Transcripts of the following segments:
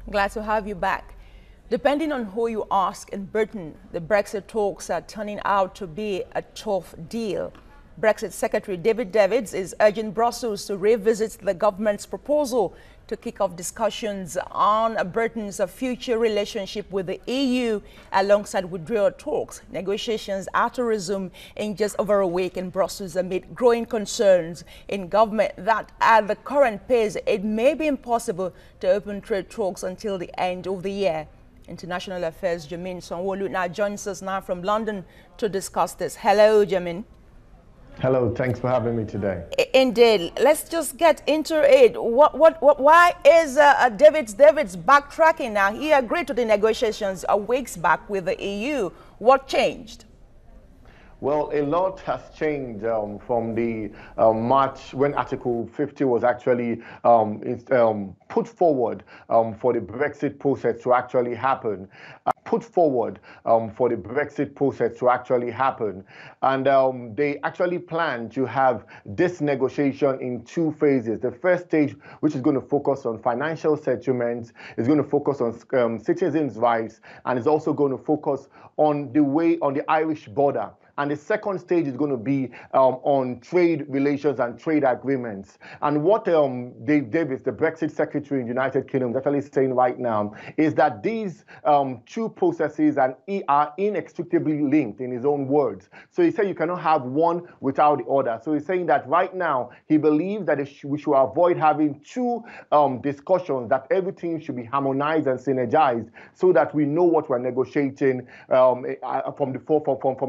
Glad to have you back. Depending on who you ask in Britain, the Brexit talks are turning out to be a tough deal. Brexit Secretary David Davids is urging Brussels to revisit the government's proposal to kick off discussions on Britain's future relationship with the EU alongside withdrawal talks. Negotiations are to resume in just over a week in Brussels amid growing concerns in government that at the current pace it may be impossible to open trade talks until the end of the year. International Affairs Jermaine Sanwoolu now joins us now from London to discuss this. Hello, Jermaine. Hello, thanks for having me today. Indeed. Let's just get into it. Why is Davids backtracking now? He agreed to the negotiations weeks back with the EU. What changed? Well, a lot has changed from the March when Article 50 was actually put forward for the Brexit process to actually happen. And they actually plan to have this negotiation in two phases. The first stage, which is going to focus on financial settlements, is going to focus on citizens' rights, and is also going to focus on the Irish border. And the second stage is going to be on trade relations and trade agreements. And what Dave Davis, the Brexit Secretary in the United Kingdom, is actually saying right now is that these two processes are inextricably linked, in his own words. So he said you cannot have one without the other. So he's saying that right now he believes that we should avoid having two discussions, that everything should be harmonized and synergized so that we know what we're negotiating from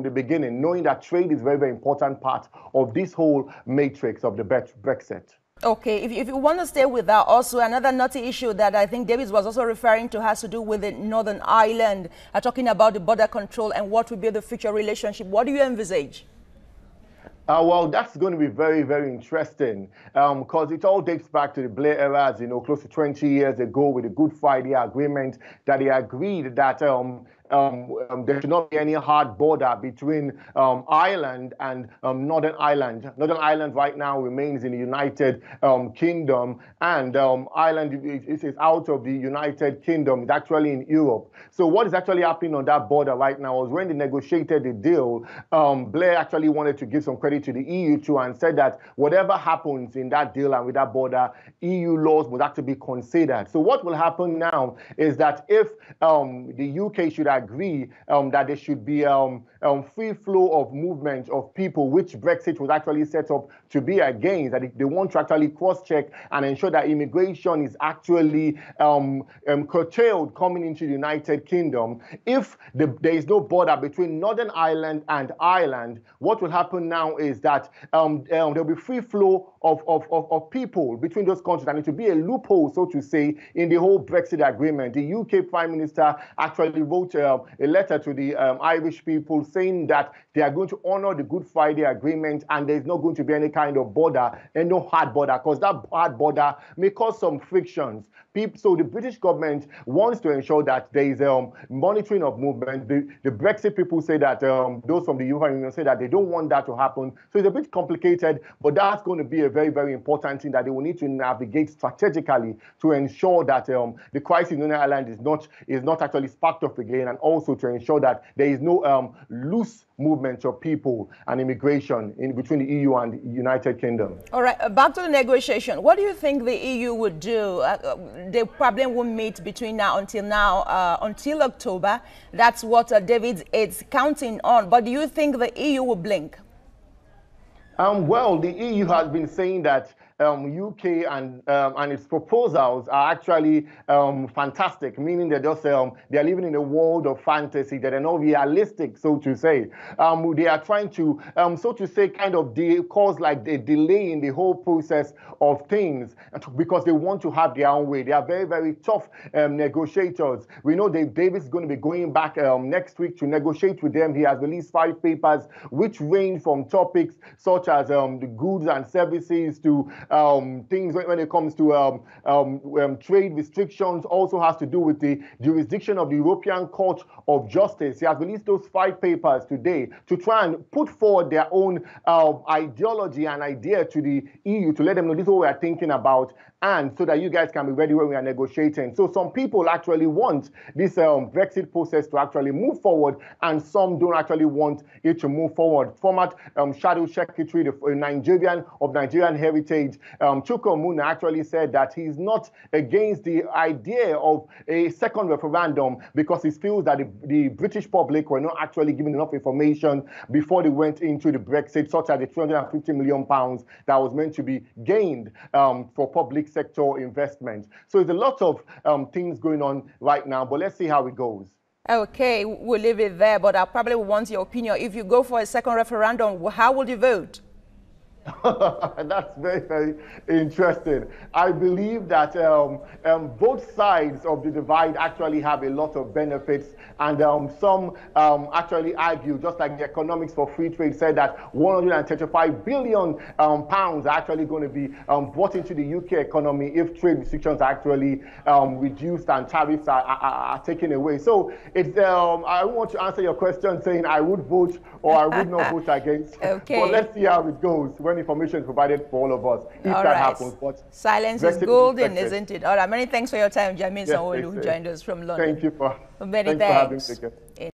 the beginning, knowing that trade is a very, very important part of this whole matrix of the Brexit. Okay, if you want to stay with that, also another knotty issue that I think Davis was also referring to has to do with the Northern Ireland, talking about the border control and what will be the future relationship. What do you envisage? Well, that's going to be very, very interesting because it all dates back to the Blair era, close to 20 years ago with the Good Friday Agreement, that they agreed that there should not be any hard border between Ireland and Northern Ireland. Northern Ireland right now remains in the United Kingdom, and Ireland is out of the United Kingdom. It's actually in Europe. So what is actually happening on that border right now is when they negotiated the deal, Blair actually wanted to give some credit to the EU too and said that whatever happens in that deal and with that border, EU laws would have to be considered. So what will happen now is that if the UK should agree that there should be free flow of movement of people, which Brexit was actually set up to be against, that they want to actually cross-check and ensure that immigration is actually curtailed coming into the United Kingdom. If there is no border between Northern Ireland and Ireland, what will happen now is that there will be free flow of people between those countries, and it will be a loophole, so to say, in the whole Brexit agreement. The UK Prime Minister actually wrote a letter to the Irish people saying that they are going to honor the Good Friday Agreement and there's not going to be any kind of border and no hard border, because that hard border may cause some frictions. So the British government wants to ensure that there is monitoring of movement. The Brexit people say that, those from the European Union say that they don't want that to happen. So it's a bit complicated, but that's going to be a very, very important thing that they will need to navigate strategically to ensure that the crisis in Northern Ireland is not actually sparked up again, and also to ensure that there is no loose movement of people and immigration in between the EU and the United Kingdom. All right, back to the negotiation. What do you think the EU would do? They probably won't meet between now until October. That's what David is counting on. But do you think the EU will blink? Well, the EU has been saying that UK and its proposals are actually fantastic, meaning they're just they are living in a world of fantasy that are not realistic, so to say. They are trying to, so to say, kind of cause like a delay in the whole process of things because they want to have their own way. They are very, very tough negotiators. We know that Davis is going to be going back next week to negotiate with them. He has released 5 papers which range from topics such as the goods and services to things when it comes to trade restrictions, also has to do with the jurisdiction of the European Court of Justice. He has released those 5 papers today to try and put forward their own ideology and idea to the EU to let them know this is what we are thinking about, and so that you guys can be ready when we are negotiating. So some people actually want this Brexit process to actually move forward, and some don't actually want it to move forward. Former Shadow Secretary, the Nigerian Heritage, Chuko Muna, actually said that he's not against the idea of a second referendum because he feels that the British public were not actually given enough information before they went into the Brexit, such as the £350 million that was meant to be gained for public sector investment. So there's a lot of things going on right now, but let's see how it goes. Okay, we'll leave it there, but I probably want your opinion. If you go for a second referendum, how would you vote? That's very, very interesting. I believe that both sides of the divide actually have a lot of benefits, and some actually argue, just like the Economics for Free Trade said, that 135 billion pounds are actually going to be brought into the UK economy if trade restrictions are actually reduced and tariffs are taken away. So it's I want to answer your question saying I would vote or I would not vote against. Okay. But let's see how it goes when information is provided for all of us, if all that right. happens. But silence is golden, isn't it? All right, many thanks for your time, Jermaine Sanwoolu, who joined us from London. Thank you for, many thanks for having me.